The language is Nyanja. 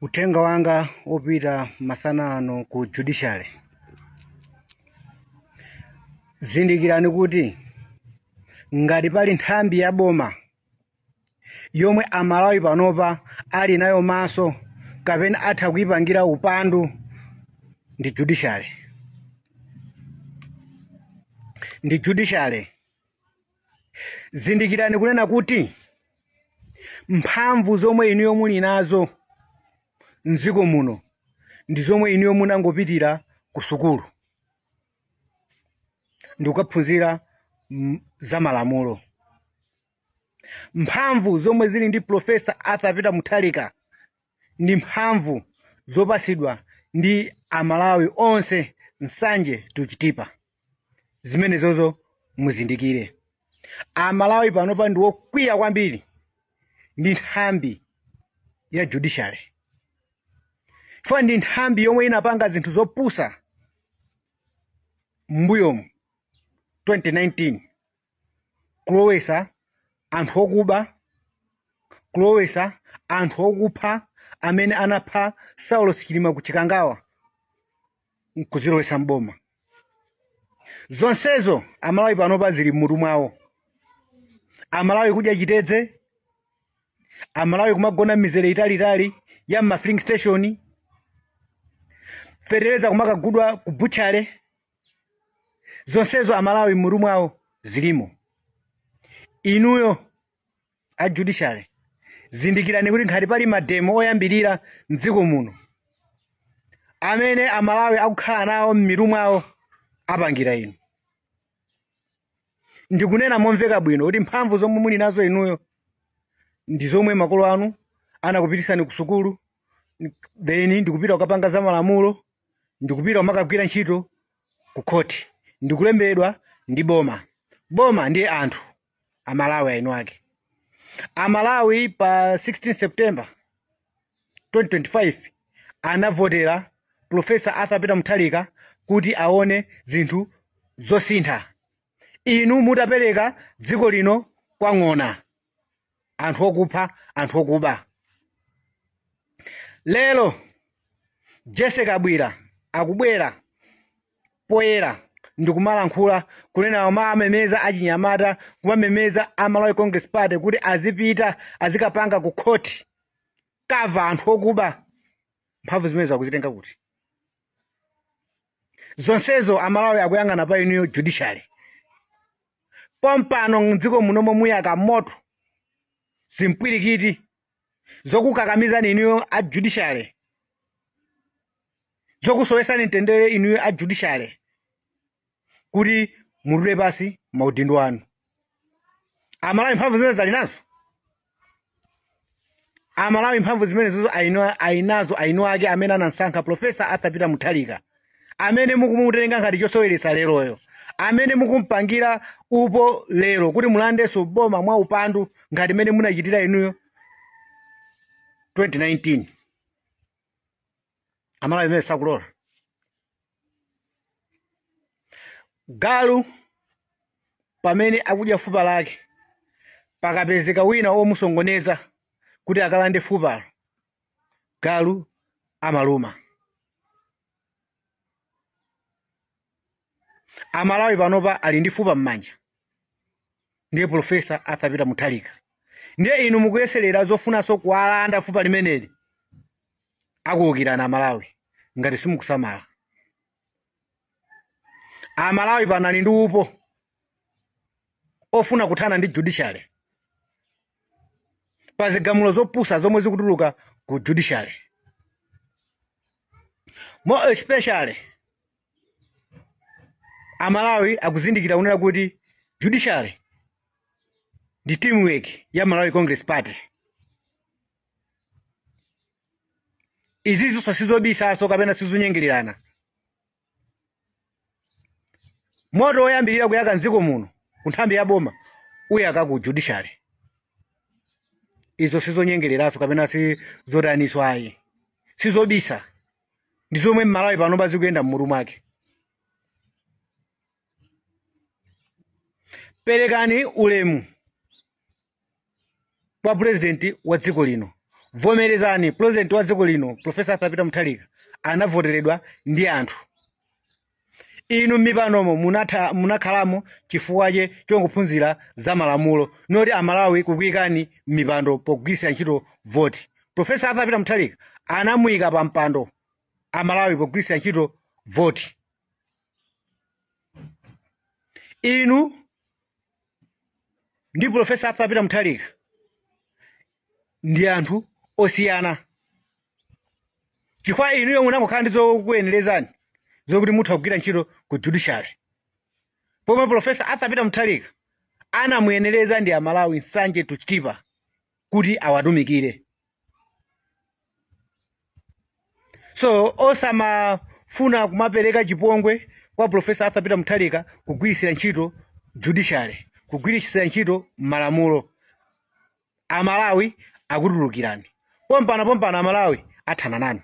Uthenga wanga opita masana ano ku judiciary. Zindikirani kuti ngati pali nthambi ya boma yomwe amalawi panopa ali nayo maso kapena atha kuyipangira upandu ndi judiciary. Ndi judiciary. Zindikirani kunena kuti mphamvu zomwe inuyo muli nazo mdziko muno ndi zomwe inuyo munangopitira ku sukulu ndi kukaphunzira za malamulo. Mphamvu zomwe zili ndi Profesa Arthur Peter Mutharika ndi mphamvu zopasidwa ndi amalawi onse nsanje tuchitipa. Zimenezozo muzindikire. Amalawi panopa ndi okwiya kwambiri ndi nthambi ya judiciary. Chifukwa ndi nthambi yomwe inapanga zinthu zopusa m'mbuyomu 2019 kulowesa anthu okuba, kulowesa anthu okupha amene anapha Saulo Chilima ku Chikangawa nkuzilowesa mboma. Zonsezo amalawi panopa zili mmutu mwawo. Amalawi kudya chitedze, amalawi kumagona mizere italitali ya filling station, fetereza kumakagudwa ku butchale. Zonsezo amalawi mmutu mwawo zilimo. Inuyo a judiciary zindikirani kuti ngati pali mademo oyambirira mdziko muno amene amalawi akukhala nawo m'mitu mwawo apangira inu. Ndikunena momveka bwino kuti mphamvu zomwe muli nazo inuyo ndi zomwe makolo anu anakupitisani ku sukulu, then ndikupita kukapanga za malamulo, ndikupita kumakagwira ntchito ku khoti, ndikulembedwa ndi boma. Boma ndiye anthu amalawi ainu ake. Amalawi pa 16 September 2025 anavotera Profesa Arthur Peter Mutharika kuti aone zinthu zosintha. Inu mutapereka dziko lino kwa ng'ona, anthu okupha, anthu okuba. Lero Jesse Kabwira akubwera poyera ndikumalankhula kunena amamemeza achinyamata, kumamemeza Amalawi Congress Party kuti azipita azikapanga ku khoti kava anthu okuba. Mphamvu zimene zakuzitenga kuti zonsezo amalawi akuyang'ana pa inuyo judiciary. Pompano mdziko muno muyaka moto simpwirikiti zokukakamizani inuyo a judiciary, zokusowesani mtendere inuyo a judiciary kuti mutule pasi maudindo anu. Amalawi mphamvu zimene zali nazo. Amalawi mphamvu zimenezo ayinazo ainu ake amene anasankha Profesa Arthur Peter Mutharika, amene mukumutenga ngati chosoweretsa leroyo, amene mukumpangira upo lero kuti mulandenso boma mwa upandu ngati mene munachitira inuyo 2019. Amalawi zimene sakulola. Galu pamene akudya fupa lake pakapezeka wina omusongoneza kuti akalande fupalo, galu amaluma. Amalawi panopa ali ndi fupa m'manja ndiye Profesa Arthur Peter Mutharika. Ndiye inu mukuyeserera zofunanso kuwalanda fupa limeneli. Akuwukirana Amalawi ngati simukusamala. Amalawi panali ndi upo ofuna kuthana ndi judiciary pa zigamulo zopusa zomwe zikutuluka ku judiciary. More especially Amalawi akuzindikira kunena kuti judiciary ndi teamwork ya Malawi Congress Party. Izizo sizobisaso kapena sizonyengererana. Moto oyambirira kuyaka mdziko muno ku nthambi ya boma uyaka ku judiciary. Izo sizonyengereraso kapena sizodaniso ayi. Sizobisa. Ndi zomwe Malawi panopa zikuyenda mmutu mwake. Perekani ulemu kwa president wa dziko lino. vomerezani president wa dziko lino Profesa Arthur Peter Mutharika anavoteredwa ndi anthu. Inu m'mipanomo munakhalamo chifukwa chongophunzira za malamulo noti amalawi kukuyikani m'mipando pogwirisira ntchito voti. Profesa Arthur Peter Mutharika anamuyika pa mpando amalawi pogwirisira ntchito voti. Inu ndi Profesa Arthur Peter Mutharika ndi anthu osiyana. Chifukwa inuyo munangokhala ndi zokuyenerezani zokuti mutha kugwira ntchito ku judiciary. Pomwe Profesa Arthur Peter Mutharika anamuyenereza ndi amalawi nsanje tuchitipa kuti awatumikire. So osamafuna kumapereka chipongwe kwa Profesa Arthur Peter Mutharika kugwirisira ntchito judiciary, kugwirisira ntchito malamulo. Amalawi akutulukirani. Pompana amalawi athana nani.